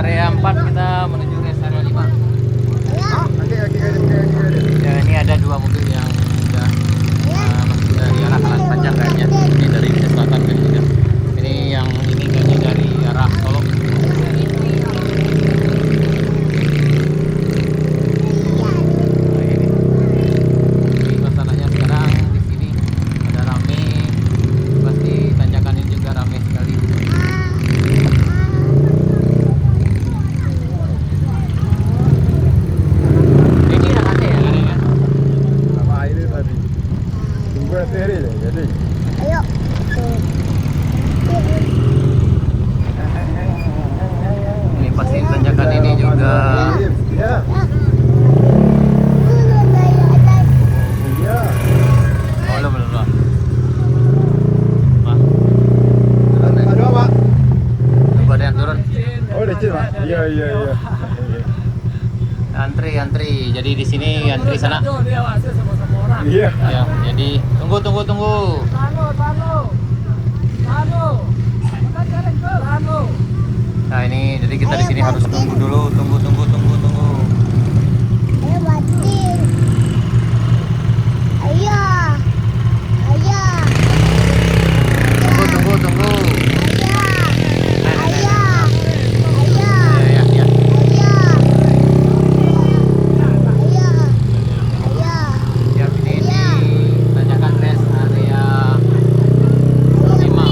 area 4 kita menuju rest area 5. Ya, ini ada dua mobil yang sudah masuk dari arah Kalang Panjang kayaknya. Ini dari selatan kayaknya. Ini yang ini kayaknya dari arah Solo. Ini pasti tanjakan ini juga. Oh, belum. Tunggu ada yang turun. Oh, lecet, Pak. Iya. Antri. Jadi di sini antri sana. Iya. Ya, jadi tunggu. Nah, ini jadi kita di sini harus tunggu dulu, tunggu. Tunggu. Ya. Ya, ini tanjakan rest area 5. Ini tanjakan rest area 5.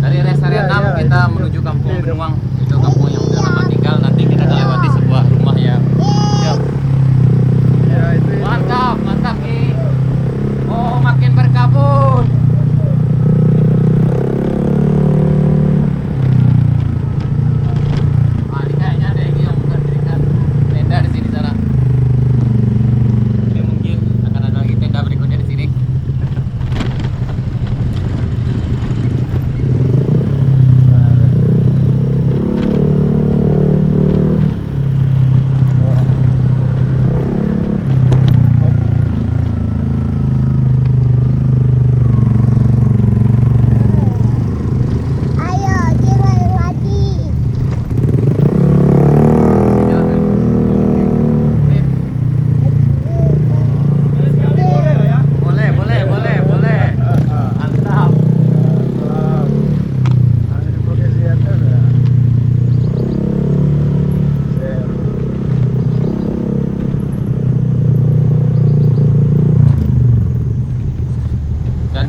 Dari rest area 6 kita menuju Kampung Benuang. Itu kampung yang udah lama tinggal. Nanti kita akan lewati sebuah rumah yang mantap nih. Oh, makin berkabut. Ini kayaknya ada yang mendirikan tenda di sini sana. Ini mungkin akan ada lagi tenda berikutnya di sini.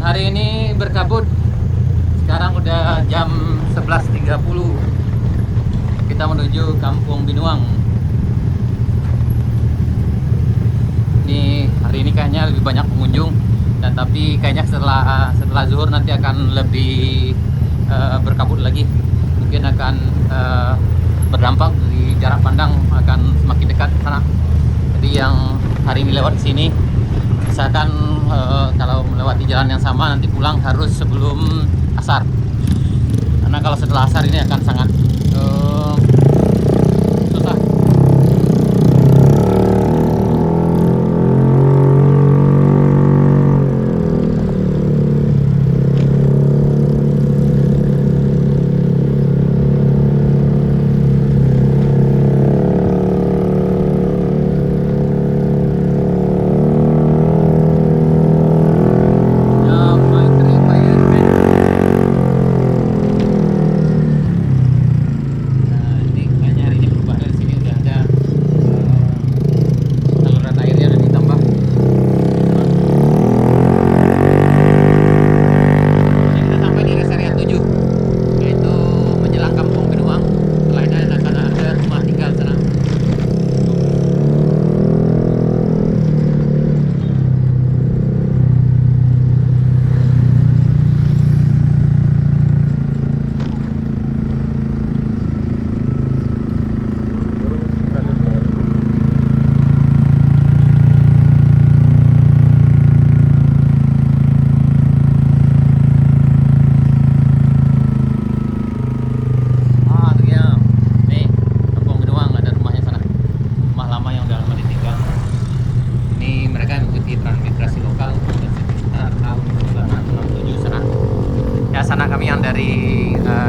Hari ini berkabut. Sekarang udah jam 11.30. Kita menuju Kampung Benuang. Ini hari ini kayaknya lebih banyak pengunjung, dan tapi kayaknya setelah zuhur nanti akan lebih berkabut lagi. Mungkin akan berdampak dari jarak pandang akan semakin dekat sana. Jadi yang hari ini lewat sini, misalkan kalau melewati jalan yang sama nanti pulang harus sebelum asar, karena kalau setelah asar ini akan sangat susah.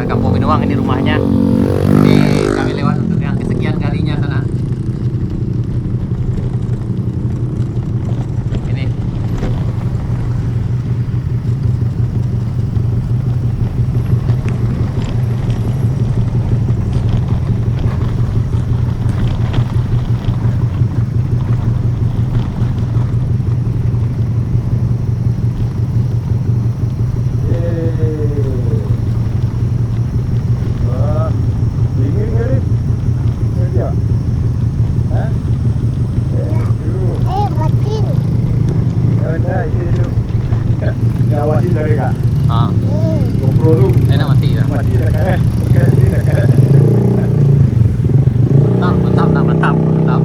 Kampung Binuang, ini rumahnya. Ini kami lewat untuk yang kesekian kalinya sana. Ini. Wah, dingin kali. Kerja. Hah? Dah, itu. Ngawasi dari kak. Ah, GoPro tu. enak mati ya. Mati dah kan. Okey, dah kan. Mantap, mantap, mantap, mantap.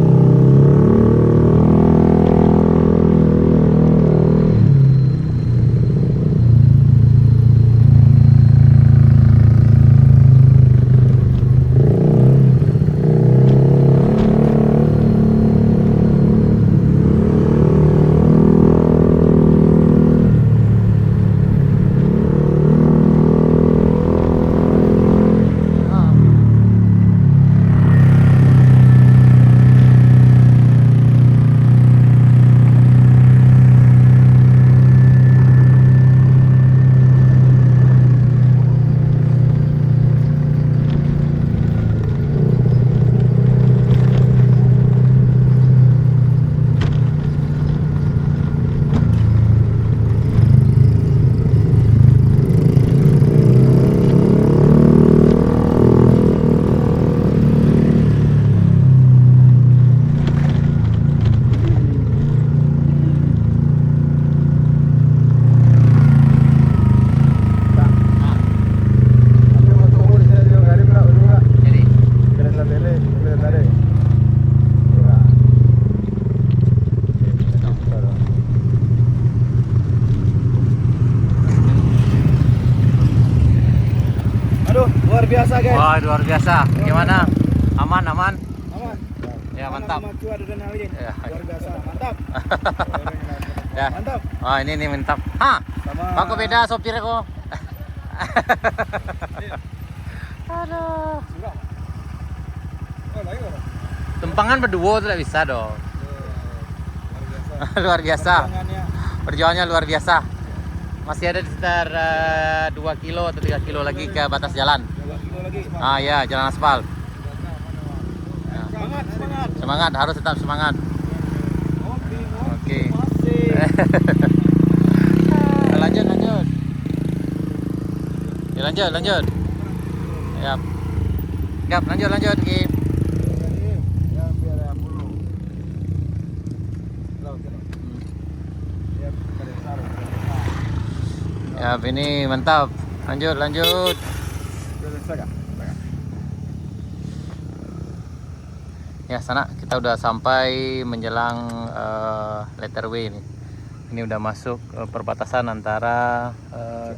Ah. Aku mau tunggu di sini juga hari pula berdua. Jadi, Kena tele, kena tele. Berdua. Aduh, luar biasa guys. wah luar biasa. Gimana? Aman, aman. Aman. Ya, mantap. Maju ada adrenalin. Ya. Luar biasa. Mantap. Ya. Mantap. Oh, ini mantap. Ha, Sama aku beda sopir aku. Aduh. Surah. Oh, lagi orang. Tumpangan berdua tidak bisa dong. Luar biasa. Luar biasa. Tangannya. Perjuangannya luar biasa. Masih ada sekitar 2 kilo atau 3 kilo lagi ke batas jalan. 2 kilo lagi. Ah ya, jalan aspal. Semangat, semangat. Semangat, harus tetap semangat. Oke. Masih. Lanjut, lanjut. Ya, lanjut, lanjut. Ya. Gap, lanjut, lanjut, Kim. Ya, biar ada puluh. Laut ini. Ya, pada taruh. Ya, ini mantap. Lanjut, lanjut. Saga. Ya, sana kita udah sampai menjelang letter W ini. Ini udah masuk perbatasan antara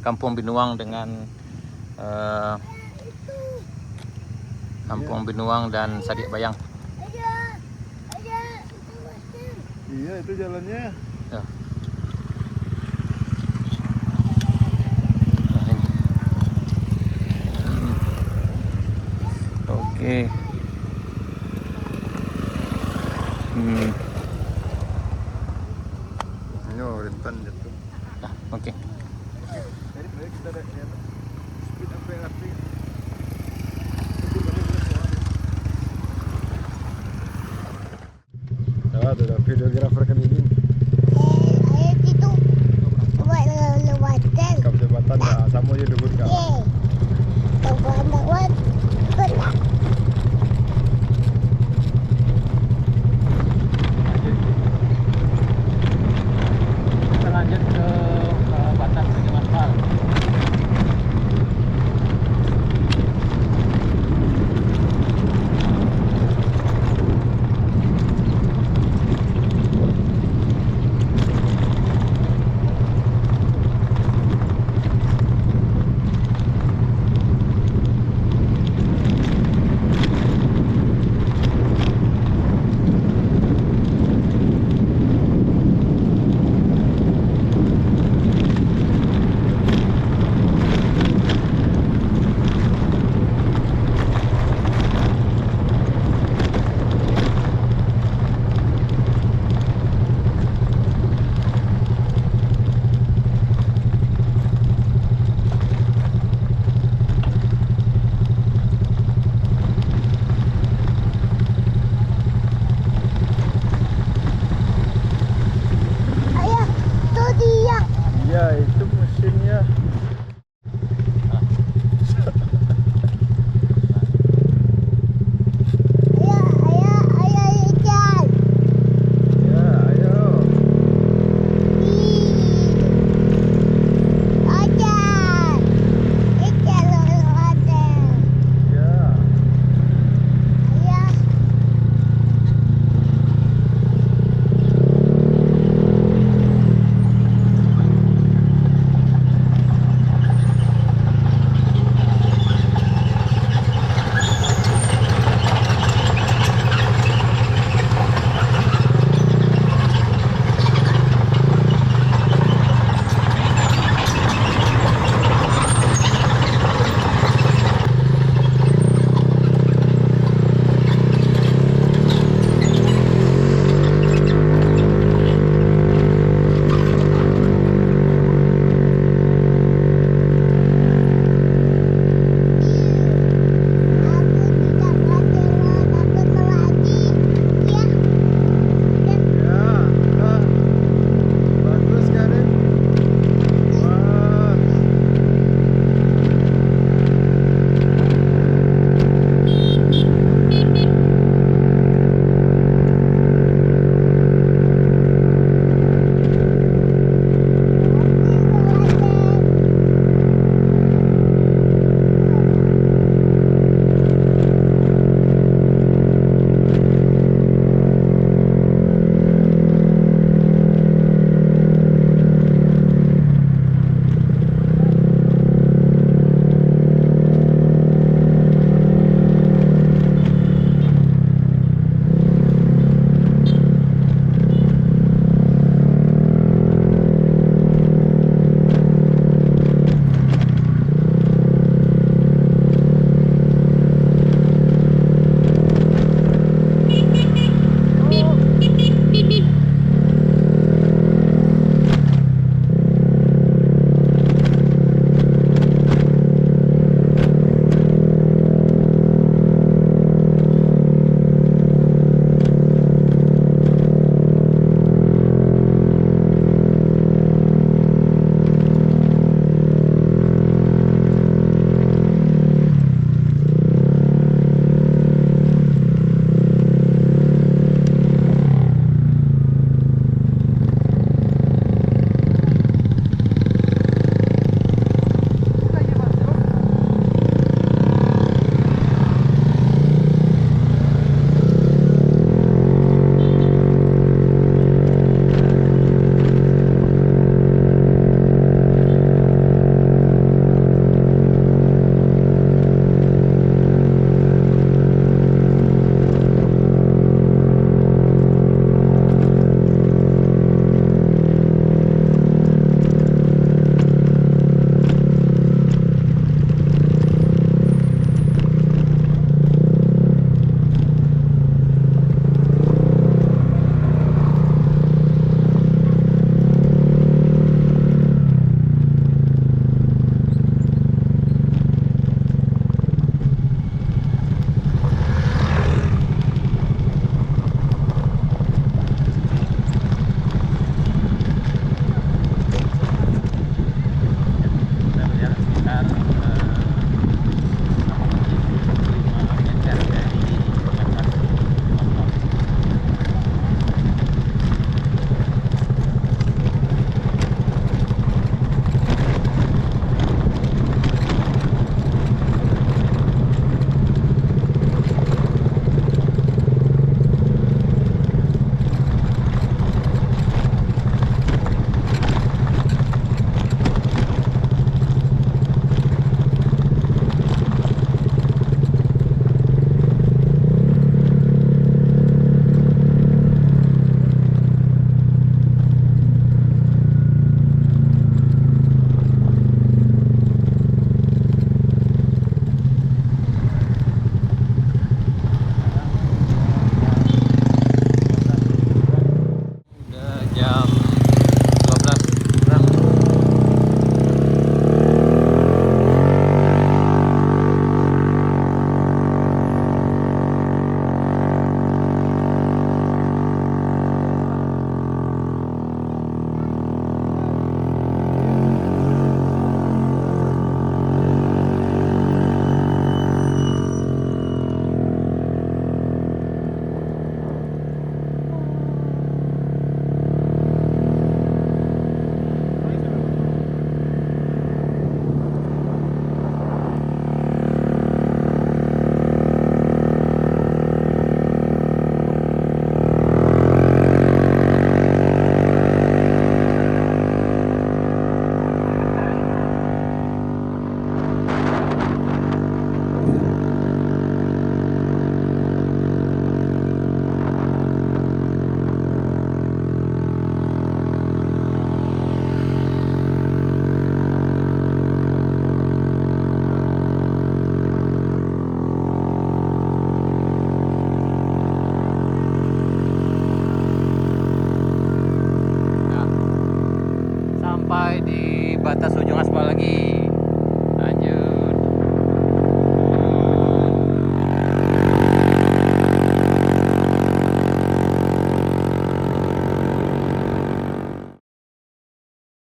Kampung Binuang dengan Kampung Binuang dan Sadik Bayang. Iya, itu jalannya. Ya. Nah, ini. Oke. Ini rentan jatuh. Ah, oke. Jadi kita ada speed apa yang api. Ada videografer kan ini. Kap jabatan dah sama je lubut kau. Kita lanjut ke batas Tanjung Aspal. sampai di batas ujung aspal lagi.